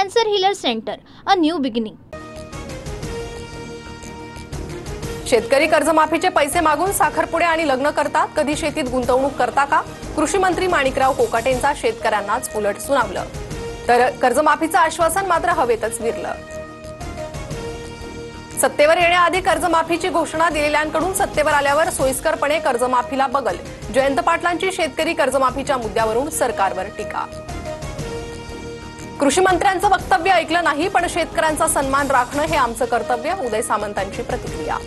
Cancer healer centre, a new beginning. शेतकरी कर्जमाफीचे पैसे मागून साखरपुडे आणि लग्न करतात, कधी शेतीत गुंतवणूक करता का? कृषी मंत्री माणिकराव कोकाटेंचा शेतकऱ्यांनाच उलट सुनावलं, तर कर्जमाफीचं आश्वासन मात्र हवेतच विरलं। सत्तेवर येण्याआधी कर्जमाफीची घोषणा दिलेल्यांकडून सत्तेवर आल्यावर सोयीस्करपणे कर्जमाफीला बगल। जयंत पाटलांची शेतकरी कर्जमाफीच्या मुद्द्यावरून सरकारवर टीका। कृषी मंत्र्यांचं वक्तव्य ऐकलं नाही, पण शेतकऱ्यांचा सन्मान राखणं हे आमचं कर्तव्य। उदय सामंतांची प्रतिक्रिया।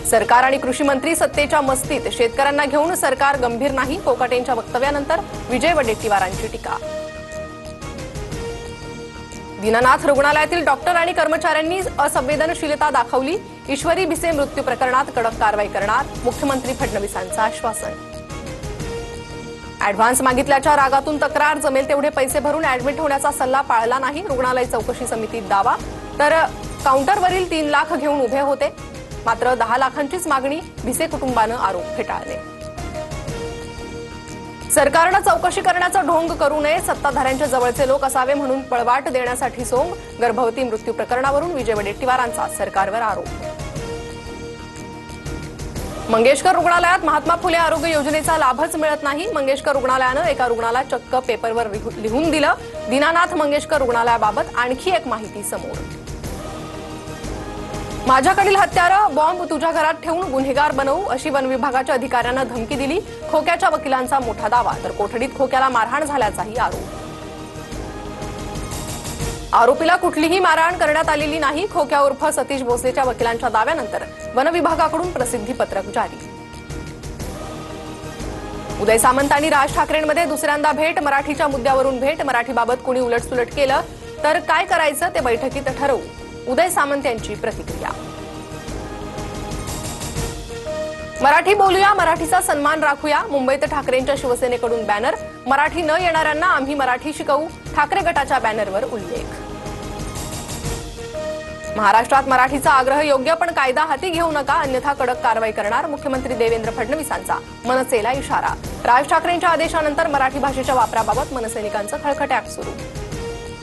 सरकार आणि कृषी मंत्री सत्तेच्या मस्तीत, शेतकऱ्यांना घेऊन सरकार गंभीर नाही। कोकाटेंच्या वक्तव्यानंतर विजय वडेट्टीवारांची टीका। दीनानाथ रुग्णालयातील डॉक्टर आणि कर्मचाऱ्यांनी असंवेदनशीलता दाखवली, ईश्वरी भिसे मृत्यू प्रकरणात कडक कारवाई करणार, मुख्यमंत्री फडणवीसांचं आश्वासन। ऍडव्हान्स मागितल्याच्या रागातून तक्रार, जमेल तेवढे पैसे भरून ऍडमिट होण्याचा सल्ला पाळला नाही, रुग्णालय चौकशी समितीत दावा। तर काउंटरवरील 3 लाख घेऊन उभे होते, मात्र 10 लाखांचीच मागणी, भिसे कुटुंबानं आरोप फेटाळले। सरकारनं चौकशी करण्याचा ढोंग करू नये, सत्ताधाऱ्यांच्या जवळचे लोक असावे म्हणून पळवाट देण्यासाठी सोंग। गर्भवती मृत्यू प्रकरणावरून विजय वडेट्टीवारांचा सरकारवर आरोप। मंगेशकर रुग्णालयात महात्मा फुले आरोग्य योजनेचा लाभच मिळत नाही, मंगेशकर रुग्णालयानं एका रुग्णाला चक्क पेपरवर लिहून दिलं। दीनानाथ मंगेशकर रुग्णालयाबाबत आणखी एक माहिती समोर। माझ्याकडील हत्यारं, बॉम्ब तुझ्या घरात ठेवून गुन्हेगार बनवू, अशी वन विभागाच्या अधिकाऱ्यांना धमकी दिली। खोक्याच्या वकिलांचा मोठा दावा, तर कोठडीत खोक्याला मारहाण झाल्याचाही आरोप। आरोपीला कुठलीही मारहाण करण्यात आलेली नाही, खोक्या उर्फ सतीश भोसलेच्या वकिलांच्या दाव्यानंतर वन विभागाकडून प्रसिद्धी पत्रक जारी। उदय सामंत आणि राज ठाकरेंमध्ये दुसऱ्यांदा भेट, मराठीच्या मुद्द्यावरून भेट। मराठीबाबत कोणी उलटसुलट केलं तर काय करायचं ते बैठकीत ठरवू, उदय सामंत यांची प्रतिक्रिया। मराठी बोलूया, मराठीचा सन्मान राखूया, मुंबईत ठाकरेंच्या शिवसेनेकडून बॅनर। मराठी न येणाऱ्यांना आम्ही मराठी शिकवू, ठाकरे गटाच्या बॅनरवर उल्लेख। महाराष्ट्रात मराठीचा आग्रह योग्य, पण कायदा हाती घेऊ नका, अन्यथा कडक कारवाई करणार, मुख्यमंत्री देवेंद्र फडणवीसांचा मनसेला इशारा। राज ठाकरेंच्या आदेशानंतर मराठी भाषेच्या वापराबाबत मनसैनिकांचं खळखट्याक सुरू।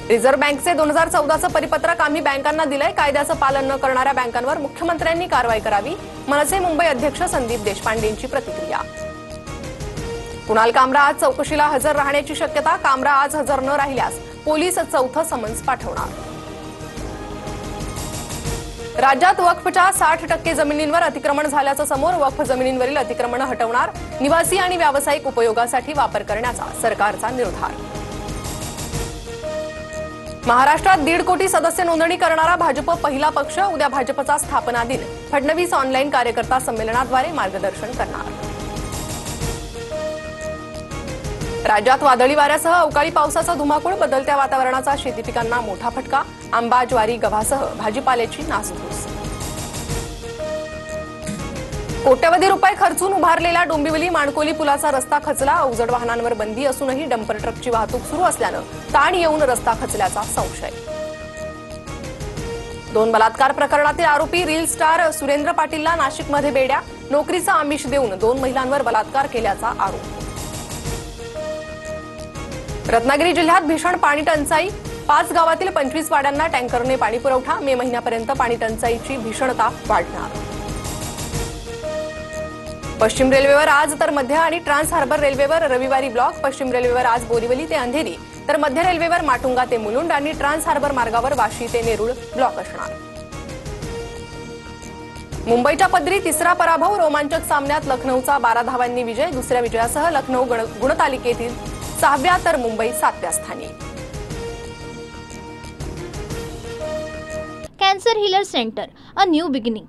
रिझर्व्ह बँकेचे 2014चं परिपत्रक आम्ही बँकांना दिलंय, कायद्याचं पालन न करणाऱ्या बँकांवर मुख्यमंत्र्यांनी कारवाई करावी, मनसे मुंबई अध्यक्ष संदीप देशपांडेंची प्रतिक्रिया। कुणाल कामरा आज चौकशीला हजर राहण्याची शक्यता, कामरा आज हजर न राहिल्यास पोलीस चौथं समन्स पाठवणार। राज्यात वक्फच्या 60% जमिनींवर अतिक्रमण झाल्याचं समोर, वक्फ जमिनींवरील अतिक्रमण हटवणार, निवासी आणि व्यावसायिक उपयोगासाठी वापर करण्याचा सरकारचा निर्धार। महाराष्ट्रात 1.5 कोटी सदस्य नोंदणी करणारा भाजप पहिला पक्ष, उद्या भाजपचा स्थापना दिन, फडणवीस ऑनलाईन कार्यकर्ता संमेलनाद्वारे मार्गदर्शन करणार। राज्यात वादळी वाऱ्यासह अवकाळी पावसाचा धुमाकूळ, बदलत्या वातावरणाचा शेती पिकांना मोठा फटका, आंबा, ज्वारी, गव्हासह भाजीपाल्याची नासधूस। कोट्यवधी रुपये खर्चून उभारलेला डोंबिवली माणकोली पुलाचा रस्ता खचला, अवजड वाहनांवर बंदी असूनही डंपर ट्रकची वाहतूक सुरू असल्यानं ताण येऊन रस्ता खचल्याचा संशय। 2 बलात्कार प्रकरणातील आरोपी रील स्टार सुरेंद्र पाटीलला नाशिकमध्ये बेड्या, नोकरीचा आमिष देऊन 2 महिलांवर बलात्कार केल्याचा आरोप। रत्नागिरी जिल्ह्यात भीषण पाणी टंचाई, 5 गावातील 25 वाड्यांना टँकरने पाणी पुरवठा, मे महिन्यापर्यंत पाणी टंचाईची भीषणता वाढणार। पश्चिम रेल्वेवर आज तर मध्य आणि ट्रान्स हार्बर रेल्वेवर रविवारी ब्लॉक, पश्चिम रेल्वेवर आज बोरिवली ते अंधेरी, तर मध्य रेल्वेवर माटुंगा ते मुलुंड आणि ट्रान्स हार्बर मार्गावर वाशी ते नेरुळ ब्लॉक असणार। मुंबईच्या पदरी तिसरा पराभव, रोमांचक सामन्यात लखनौचा 12 धावांनी विजय, दुसऱ्या विजयासह लखनौ गुणतालिकेतील 6व्या तर मुंबई 7व्या स्थानी। Cancer healer centre, a new beginning.